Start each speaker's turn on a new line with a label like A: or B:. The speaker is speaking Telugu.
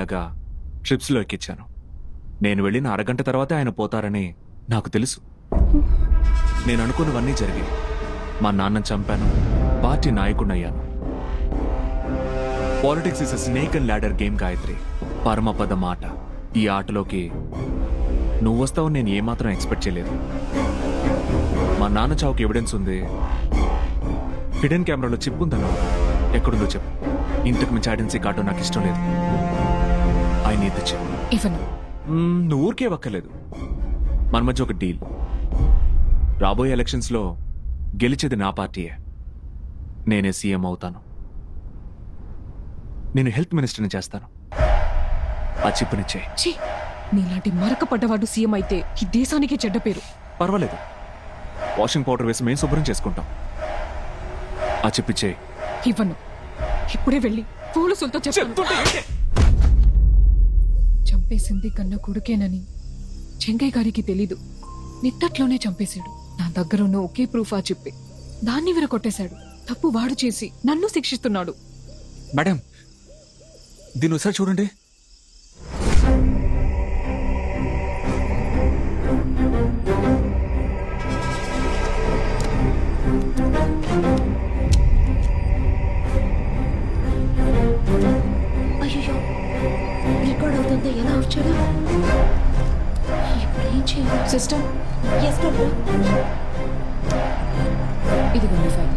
A: ఇట్లాగా ట్రిప్స్లో ఎక్కించాను. నేను వెళ్ళిన అరగంట తర్వాత ఆయన పోతారని నాకు తెలుసు. నేను అనుకున్నవన్నీ జరిగాయి. మా నాన్నని చంపాను, పార్టీ నాయకుడినయ్యాను. Politics is snake and ladder game Gayatri. పరమపద మాట. ఈ ఆటలోకి నువ్వు వస్తావు నేను ఏమాత్రం ఎక్స్పెక్ట్ చేయలేదు. మా నాన్న చావుకి ఎవిడెన్స్ ఉంది. హిడెన్ కెమెరాలో చిప్ ఉందన్నా. ఎక్కడుందో చెప్పు. ఇంతకు మించి ఐడెన్సీ కార్డు నాకు ఇష్టం లేదు. I need the chip. నువ్వు ఊరికే వక్కలేదు. మన మధ్య ఒక డీల్. రాబోయే ఎలక్షన్స్లో గెలిచేది నా పార్టీయే. నేనే సీఎం అవుతాను. నేను హెల్త్ మినిస్టర్ని చేస్తాను. ఆ చిప్పునిచ్చే.
B: నీలాంటి మరక పడ్డవాడు సీఎం అయితే ఈ దేశానికే చెడ్డ పేరు.
A: పర్వాలేదు, వాషింగ్ పౌడర్ వేసి మేము శుభ్రం చేసుకుంటాం. ఆ చిప్పిచ్చే.
B: ఇవ్వను. ఇప్పుడే వెళ్ళి పోలీసులతో చెప్తాను. చంపేసింది కన్న కొడుకేనని చెంగయ్య గారికి తెలీదు. నిత్తట్లోనే చంపేశాడు. నా దగ్గర ఉన్న ఒకే ప్రూఫ్ ఆ చెప్పి దాన్ని విరగొట్టేశాడు. తప్పు వాడు చేసి నన్ను శిక్షిస్తున్నాడు.
A: మేడం, దీన్ని ఒకసారి చూడండి.
C: అయ్యో, రికార్డ్ అవుతుందో ఎలా ఆఫ్ చేయడం? ఇప్పుడు ఏం చేయాలి?
B: Sister,
C: yes doctor.
B: ఇదిగోండి ఫైల్.